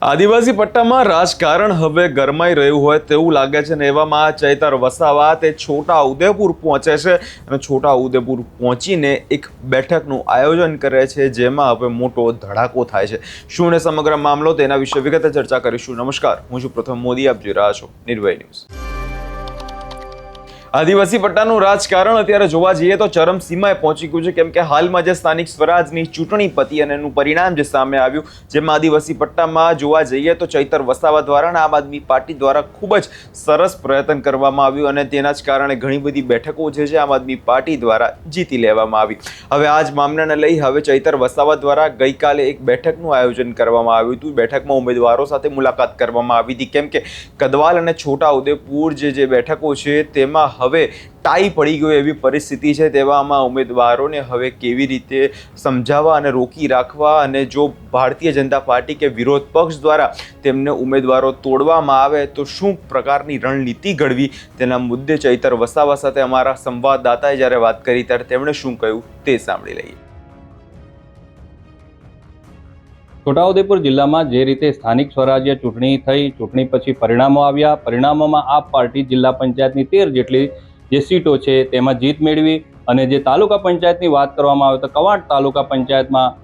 આદિવાસી પટ્ટામાં રાજકારણ હવે ગરમાઈ રહ્યું હોય તેવું લાગે છે ને એવામાં ચૈતર વસાવા તે છોટા ઉદેપુર પહોંચે છે અને છોટા ઉદેપુર પહોંચીને એક બેઠકનું આયોજન કરે છે જેમાં હવે મોટો ધડાકો થાય છે। શું ને સમગ્ર મામલો તેના વિશે વિગતે ચર્ચા કરીશું। નમસ્કાર, હું છું પ્રથમ મોદી, આપ જોઈ રહ્યા છો નિર્ભય ન્યૂઝ। આદિવાસી પટ્ટાનું રાજકારણ અત્યારે જોવા જઈએ તો ચરમસીમાએ પહોંચી ગયું છે, કેમ કે હાલમાં જે સ્થાનિક સ્વરાજની ચૂંટણી પતી અને એનું પરિણામ જે સામે આવ્યું, જેમાં આદિવાસી પટ્ટામાં જોવા જઈએ તો ચૈતર વસાવા દ્વારા અને આમ આદમી પાર્ટી દ્વારા ખૂબ જ સરસ પ્રયત્ન કરવામાં આવ્યું અને તેના જ કારણે ઘણી બધી બેઠકો જે છે આમ આદમી પાર્ટી દ્વારા જીતી લેવામાં આવી। હવે આ જ મામલાને લઈ હવે ચૈતર વસાવા દ્વારા ગઈકાલે એક બેઠકનું આયોજન કરવામાં આવ્યું હતું। બેઠકમાં ઉમેદવારો સાથે મુલાકાત કરવામાં આવી હતી, કેમ કે કદવાલ અને છોટા ઉદેપુર જે બેઠકો છે તેમાં હવે ટાઈ પડી ગઈ એવી પરિસ્થિતિ છે। તેવામાં ઉમેદવારોને હવે કેવી રીતે સમજાવવા અને રોકી રાખવા, અને જો ભારતીય જનતા પાર્ટી કે વિરોધ પક્ષ દ્વારા તેમને ઉમેદવારો તોડવામાં આવે તો શું પ્રકારની રણનીતિ ઘડવી, તેના મુદ્દે ચૈતર વસાવા સાથે અમારા સંવાદદાતાએ જ્યારે વાત કરી ત્યારે તેમણે શું કહ્યું તે સાંભળી લઈએ। છોટાઉદેપુર જિલ્લામાં જે રીતે સ્થાનિક સ્વરાજ્ય ચૂંટણી થઈ, ચૂંટણી પછી પરિણામો આવ્યા, પરિણામોમાં આપ પાર્ટી જિલ્લા પંચાયતની 13 જેટલી જે સીટો છે તેમાં જીત મેળવી, અને જે તાલુકા પંચાયતની વાત કરવામાં આવે તો કવાંટ તાલુકા પંચાયતમાં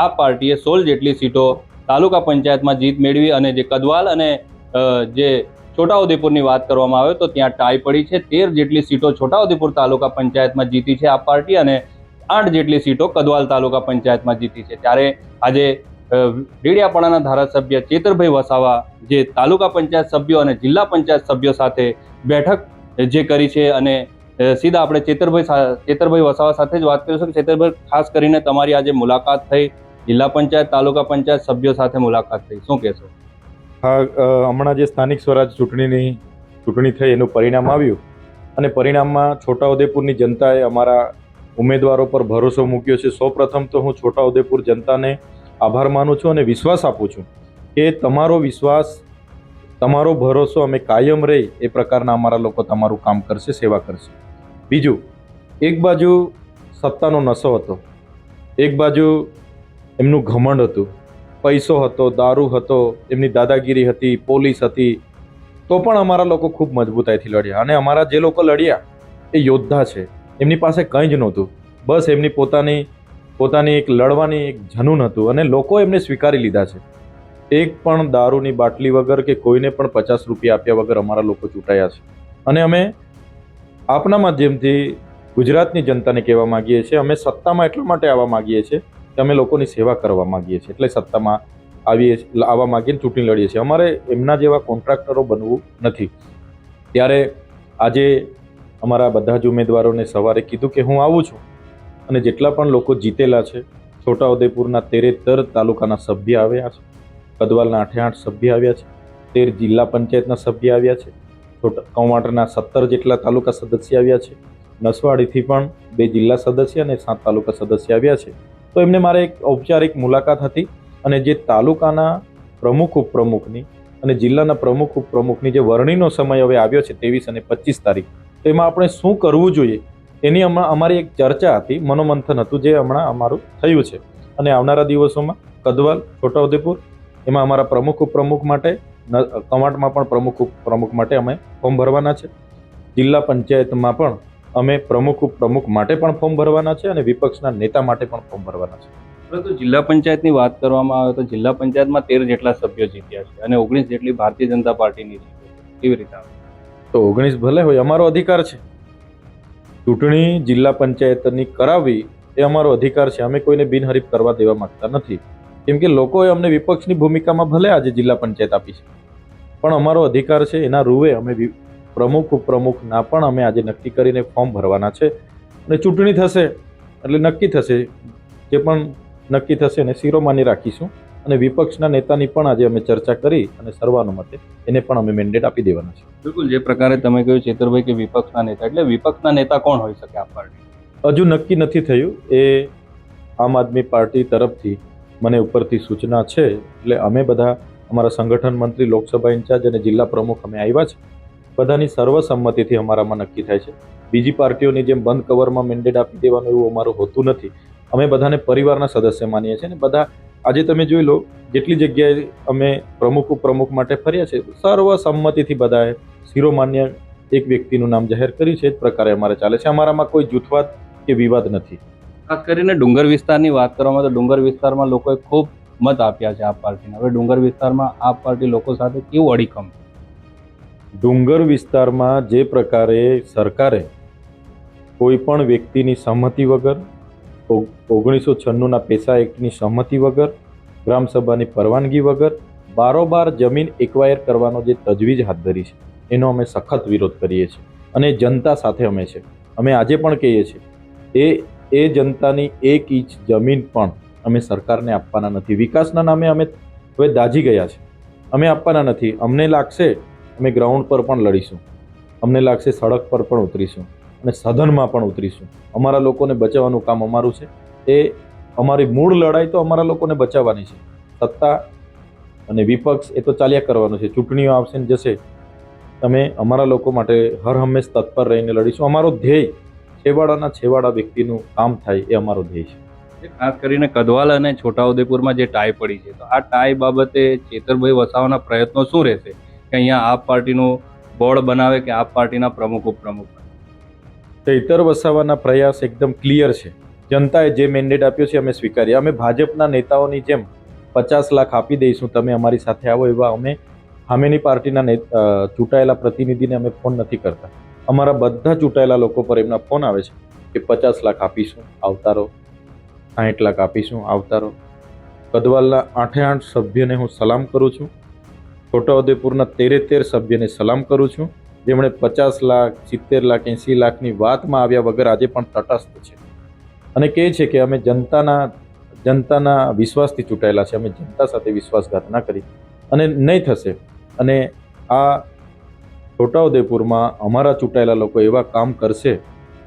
આપ પાર્ટીએ 16 જેટલી સીટો તાલુકા પંચાયતમાં જીત મેળવી, અને જે કદવાલ અને જે છોટાઉદેપુરની વાત કરવામાં આવે તો ત્યાં ટાઈ પડી છે। 13 જેટલી સીટો છોટાઉદેપુર તાલુકા પંચાયતમાં જીતી છે આપ પાર્ટી, અને 8 જેટલી સીટો કદવાલ તાલુકા પંચાયતમાં જીતી છે। ત્યારે આજે ડેડિયાપાડાના ધારાસભ્ય ચેતરભાઈ વસાવા જે તાલુકા પંચાયત સભ્યો અને જિલ્લા પંચાયત સભ્યો સાથે બેઠક જે કરી છે, અને સીધા આપણે ચેતરભાઈ વસાવા સાથે જ વાત કરીશું। ચેતરભાઈ, ખાસ કરીને તમારી આજે મુલાકાત થઈ, જિલ્લા પંચાયત તાલુકા પંચાયત સભ્યો સાથે મુલાકાત થઈ, શું કહેશો? હા, હમણાં જે સ્થાનિક સ્વરાજ ચૂંટણી થઈ એનું પરિણામ આવ્યું, અને પરિણામમાં છોટાઉદેપુરની જનતાએ અમારા ઉમેદવારો પર ભરોસો મૂક્યો છે। સૌપ્રથમ તો હું છોટાઉદેપુર જનતાને આભાર માનું છું અને વિશ્વાસ આપું છું કે તમારો વિશ્વાસ, તમારો ભરોસો અમે કાયમ રહી એ પ્રકારના અમારા લોકો તમારું કામ કરશે, સેવા કરશે। બીજું, એક બાજુ સત્તાનો નશો હતો, એક બાજુ એમનું ઘમંડ હતું, પૈસો હતો, દારૂ હતો, એમની દાદાગીરી હતી, પોલીસ હતી, તો પણ અમારા લોકો ખૂબ મજબૂતાઈથી લડ્યા, અને અમારા જે લોકો લડ્યા એ યોદ્ધા છે। એમની પાસે કંઈ જ નહોતું, બસ એમની પોતાની એક લડવાની એક જનૂન હતું, અને લોકો એમને સ્વીકારી લીધા છે। એક પણ દારૂની બાટલી વગર કે કોઈને પણ 50 રૂપિયા આપ્યા વગર અમારા લોકો ચૂંટાયા છે। અને અમે આપના માધ્યમથી ગુજરાતની જનતાને કહેવા માગીએ છીએ, અમે સત્તામાં એટલા માટે આવવા માગીએ છીએ કે અમે લોકોની સેવા કરવા માગીએ છીએ, એટલે સત્તામાં આવવા માગીને ચૂંટણી લડીએ છીએ। અમારે એમના જેવા કોન્ટ્રાક્ટરો બનવું નથી। ત્યારે આજે અમારા બધા જ ઉમેદવારોને સવારે કીધું કે હું આવું છું, અને જેટલા પણ લોકો જીતેલા છે, છોટાઉદેપુરના 13 તાલુકાના સભ્ય આવ્યા છે, કદવાલના 8 સભ્ય આવ્યા છે, 13 જિલ્લા પંચાયતના સભ્ય આવ્યા છે, કવાંટના 17 જેટલા તાલુકા સદસ્ય આવ્યા છે, નસવાડીથી પણ 2 જિલ્લા સદસ્ય અને 7 તાલુકા સદસ્ય આવ્યા છે। તો એમને મારે એક ઔપચારિક મુલાકાત હતી, અને જે તાલુકાના પ્રમુખ ઉપપ્રમુખની અને જિલ્લાના પ્રમુખ ઉપપ્રમુખની જે વરણીનો સમય હવે આવ્યો છે 23 અને 25 તારીખ, તો એમાં આપણે શું કરવું જોઈએ એની અમારી એક ચર્ચા હતી, મનોમંથન હતું, જે હમણાં અમારું થયું છે। અને આવનારા દિવસોમાં કદવાલ, છોટાઉદેપુર એમાં અમારા પ્રમુખ ઉપપ્રમુખ માટે, કવાંટમાં પણ પ્રમુખ ઉપપ્રમુખ માટે અમે ફોર્મ ભરવાના છે, જિલ્લા પંચાયતમાં પણ અમે પ્રમુખ ઉપપ્રમુખ માટે પણ ફોર્મ ભરવાના છે, અને વિપક્ષના નેતા માટે પણ ફોર્મ ભરવાના છે। પરંતુ જિલ્લા પંચાયતની વાત કરવામાં આવે તો જિલ્લા પંચાયતમાં 13 જેટલા સભ્યો જીત્યા છે, અને 19 જેટલી ભારતીય જનતા પાર્ટીની સીટો છે, કેવી રીતે આવે? તો 19 ભલે હોય, અમારો અધિકાર છે। ચૂંટણી જિલ્લા પંચાયતની કરાવવી એ અમારો અધિકાર છે। અમે કોઈને બિનહરીફ કરવા દેવા માંગતા નથી, કેમ કે લોકોએ અમને વિપક્ષની ભૂમિકામાં ભલે આજે જિલ્લા પંચાયત આપી છે, પણ અમારો અધિકાર છે, એના રૂએ અમે પ્રમુખ ઉપપ્રમુખના પણ અમે આજે નક્કી કરીને ફોર્મ ભરવાના છે। અને ચૂંટણી થશે એટલે નક્કી થશે, જે પણ નક્કી થશે એને શિરોમાની રાખીશું, અને વિપક્ષના નેતાની પણ આજે અમે ચર્ચા કરી અને સર્વાનુમતે એને પણ અમે મેન્ડેટ આપી દેવાના છે। બિલકુલ, જે પ્રકારે તમે કહ્યું ચેતરભાઈ કે વિપક્ષના નેતા, એટલે વિપક્ષના નેતા કોણ હોઈ શકે આપ પાર્ટી? હજુ નક્કી નથી થયું, એ આમ આદમી પાર્ટી તરફથી મને ઉપરથી સૂચના છે, એટલે અમે બધા અમારા સંગઠન મંત્રી, લોકસભા ઇન્ચાર્જ અને જિલ્લા પ્રમુખ અમે આવ્યા છે, બધાની સર્વસંમતિથી અમારામાં નક્કી થાય છે। બીજી પાર્ટીઓની જેમ બંધ કવરમાં મેન્ડેટ આપી દેવાનું એવું અમારું હોતું નથી। અમે બધાને પરિવારના સદસ્ય માનીએ છીએ, અને બધા આજે તમે જોઈ લો, જેટલી જગ્યાએ અમે પ્રમુખ ઉપપ્રમુખ માટે ફર્યા છે, સર્વસંમતિથી બધાએ શિરોમાન્ય એક વ્યક્તિનું નામ જાહેર કર્યું છે. એ જ પ્રકારે અમારે ચાલે છે. અમારામાં કોઈ જૂથવાદ કે વિવાદ નથી. ખાસ કરીને ડુંગર વિસ્તારની વાત કરવામાં તો ડુંગર વિસ્તારમાં લોકોએ ખૂબ મત આપ્યા છે આપ પાર્ટીને. હવે ડુંગર વિસ્તારમાં આપ પાર્ટી લોકો સાથે કેવું અડીખમ? ડુંગર વિસ્તારમાં જે પ્રકારે સરકારે કોઈ પણ વ્યક્તિની સહમતિ વગર, 1996ના પેસા એક્ટની સહમતિ વગર, ગ્રામસભાની પરવાનગી વગર બારોબાર જમીન એક્વાયર કરવાનો જે તજવીજ હાથ ધરી છે, એનો અમે સખત વિરોધ કરીએ છીએ. અને જનતા સાથે અમે છે. અમે આજે પણ કહીએ છીએ એ જનતાની 1 ઇંચ જમીન પણ અમે સરકારને આપવાના નથી. વિકાસના નામે અમે હવે દાઝી ગયા છે. અમે આપવાના નથી. અમને લાગશે અમે ગ્રાઉન્ડ પર પણ લડીશું, અમને લાગશે સડક પર પણ ઉતરીશું અને સદનમાં પણ ઉતરીશું. અમારા લોકોને બચાવવાનું કામ અમારું છે. એ અમારી મૂળ લડાઈ તો અમારા લોકોને બચાવવાની છે. સત્તા અને વિપક્ષ એ તો ચાલ્યા કરવાનું છે. ચૂંટણીઓ આવશે ને જશે. તમે અમારા લોકો માટે હર હંમેશ તત્પર રહીને લડીશું. અમારો ધ્યેય છેવાડાના છેવાડા વ્યક્તિનું કામ થાય, એ અમારો ધ્યેય છે. ખાસ કરીને કદવાલ અને છોટાઉદેપુરમાં જે ટાઈ પડી છે, તો આ ટાઈ બાબતે ચેતરભાઈ વસાવાના પ્રયત્નો શું રહેશે કે અહીંયા આપ પાર્ટીનું બોર્ડ બનાવે કે આપ પાર્ટીના પ્રમુખ ઉપપ્રમુખ? ચૈતર વસાવાના પ્રયાસ એકદમ ક્લિયર છે. જનતાએ જે મેન્ડેટ આપ્યો છે અમે સ્વીકારીએ. અમે ભાજપના નેતાઓની જેમ 50 લાખ આપી દઈશું, તમે અમારી સાથે આવો, એવા અમે સામેની પાર્ટીના ચૂંટાયેલા પ્રતિનિધિને અમે ફોન નથી કરતા. અમારા બધા ચૂંટાયેલા લોકો પર એમના ફોન આવે છે કે 50 લાખ આપીશું, આવતા રહો. 60 લાખ આપીશું, આવતા રહો. કદવાલના 8 સભ્યને હું સલામ કરું છું. છોટાઉદેપુરના 13 સભ્યને સલામ કરું છું, જેમણે 50 લાખ, 70 લાખ, 80 લાખની વાતમાં આવ્યા વગર આજે પણ તટસ્થ છે અને કહે છે કે અમે જનતાના વિશ્વાસથી ચૂંટાયેલા છે. અમે જનતા સાથે વિશ્વાસઘાત ના કરી અને નહીં થશે. અને આ છોટાઉદેપુરમાં અમારા ચૂંટાયેલા લોકો એવા કામ કરશે,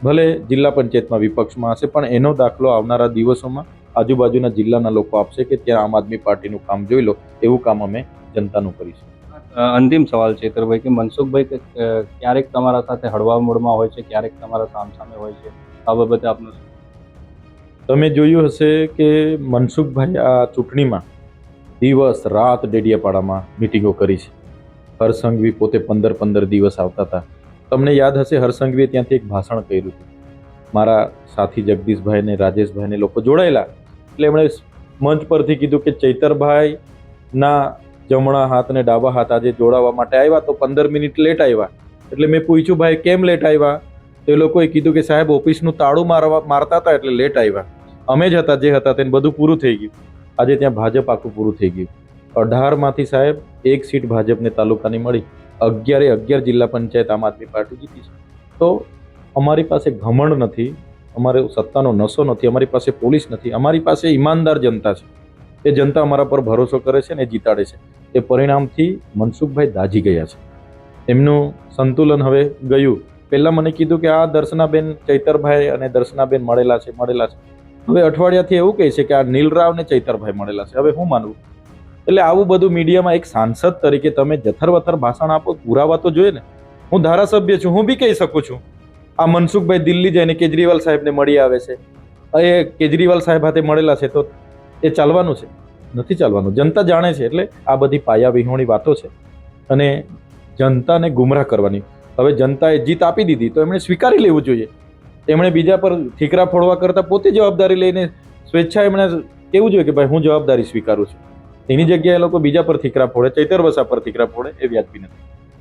ભલે જિલ્લા પંચાયતમાં વિપક્ષમાં હશે, પણ એનો દાખલો આવનારા દિવસોમાં આજુબાજુના જિલ્લાના લોકો આપશે કે ત્યાં આમ આદમી પાર્ટીનું કામ જોઈ લો. એવું કામ અમે જનતાનું કરીશું. અંતિમ સવાલ ચેતરભાઈ, કે મનસુખભાઈ ક્યારેક તમારા સાથે હળવા મૂડમાં હોય છે, ક્યારેક તમારા સામસામે હોય છે, આ બાબતે આપનું? તમે જોયું હશે કે મનસુખભાઈ આ ચૂંટણીમાં દિવસ રાત ડેડિયાપાડામાં મિટિંગો કરી છે. હરસંઘવી પોતે 15 દિવસ આવતા હતા. તમને યાદ હશે, હરસંઘવીએ ત્યાંથી એક ભાષણ કર્યું હતું. મારા સાથી જગદીશભાઈ ને રાજેશભાઈને લોકો જોડાયેલા, એટલે એમણે મંચ પરથી કીધું કે ચૈતરભાઈના જમણા હાથ ને ડાબા હાથ આજે જોડાવા માટે આવ્યા, તો 15 મિનિટ લેટ આવ્યા. એટલે મેં પૂછ્યું, ભાઈ કેમ લેટ આવ્યા? તો એ લોકોએ કીધું કે સાહેબ ઓફિસનું તાળું મારતા હતા એટલે લેટ આવ્યા. અમે જ હતા જે હતા તેને બધું પૂરું થઈ ગયું. આજે ત્યાં ભાજપ આખું પૂરું થઈ ગયું. 18માંથી સાહેબ 1 સીટ ભાજપને તાલુકાની મળી. 11 જિલ્લા પંચાયત આમ આદમી પાર્ટી જીતી છે. તો અમારી પાસે ઘમંડ નથી, અમારે સત્તાનો નશો નથી, અમારી પાસે પોલીસ નથી, અમારી પાસે ઈમાનદાર જનતા છે. એ જનતા અમારા પર ભરોસો કરે છે ને એ જીતાડે છે. એ પરિણામથી મનસુખભાઈ દાઝી ગયા છે. એમનું સંતુલન હવે ગયું. પહેલાં મને કીધું કે આ દર્શનાબેન, ચૈતરભાઈ અને દર્શનાબેન મળેલા છે. હવે અઠવાડિયાથી એવું કહે છે કે આ નીલરાવ ને ચૈતરભાઈ મળેલા છે. હવે હું માનવું? એટલે આવું બધું મીડિયામાં એક સાંસદ તરીકે તમે જથર-વથર ભાષણ આપો, પુરાવા તો જોઈએ ને. હું ધારાસભ્ય છું, હું બી કહી શકું છું. આ મનસુખભાઈ દિલ્હી જઈને કેજરીવાલ સાહેબને મળી આવે છે, એ કેજરીવાલ સાહેબ હાથે મળેલા છે, તો એ ચાલવાનું છે? નથી ચાલવાનું. જનતા જાણે છે. એટલે આ બધી પાયા વિહોણી વાતો છે અને જનતાને ગુમરાહ કરવાની. હવે જનતાએ જીત આપી દીધી તો એમણે સ્વીકારી લેવું જોઈએ. એમણે બીજા પર ઠીકરા ફોડવા કરતાં પોતે જવાબદારી લઈને સ્વેચ્છાએ એમણે કહેવું જોઈએ કે ભાઈ હું જવાબદારી સ્વીકારું છું. એની જગ્યાએ લોકો બીજા પર ઠીકરા ફોડે, ચૈતર વસા પર ઠીકરા ફોડે, એ વ્યાજબી નથી.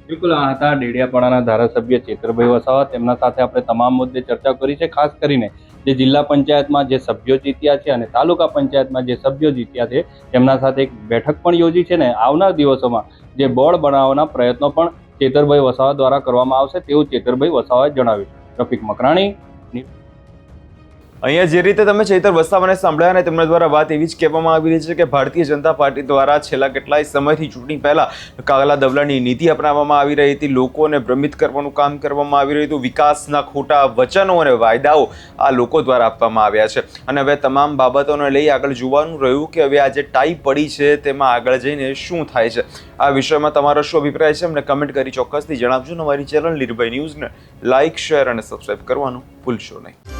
બિલકુલ, આ હતા ડેડિયાપાડાના ધારાસભ્ય ચેતરભાઈ વસાવા. તેમના સાથે આપણે તમામ મુદ્દે ચર્ચા કરી છે. ખાસ કરીને જે જિલ્લા પંચાયતમાં જે સભ્યો જીત્યા છે અને તાલુકા પંચાયતમાં જે સભ્યો જીત્યા છે તેમના સાથે એક બેઠક પણ યોજી છે ને આવનાર દિવસોમાં જે બોર્ડ બનાવવાના પ્રયત્નો પણ ચેતરભાઈ વસાવા દ્વારા કરવામાં આવશે તેવું ચેતરભાઈ વસાવાએ જણાવ્યું. રફીક મકરાણી. અહીંયા જે રીતે તમે ચૈતર વસાવાને સાંભળ્યા અને તેમના દ્વારા વાત એવી જ કહેવામાં આવી રહી છે કે ભારતીય જનતા પાર્ટી દ્વારા છેલ્લા કેટલાય સમયથી ચૂંટણી પહેલા કાગલા દવલાની નીતિ અપનાવવામાં આવી રહી હતી. લોકોને ભ્રમિત કરવાનું કામ કરવામાં આવી રહ્યું હતું. વિકાસના ખોટા વચનો અને વાયદાઓ આ લોકો દ્વારા આપવામાં આવ્યા છે અને હવે તમામ બાબતોને લઈ આગળ જોવાનું રહ્યું કે હવે આ જે ટાઈ પડી છે તેમાં આગળ જઈને શું થાય છે. આ વિષયમાં તમારો શું અભિપ્રાય છે અમને કમેન્ટ કરી ચોક્કસથી જણાવજો. અમારી ચેનલ નિર્ભય ન્યૂઝને લાઇક, શેર અને સબસ્ક્રાઇબ કરવાનું ભૂલશો નહીં.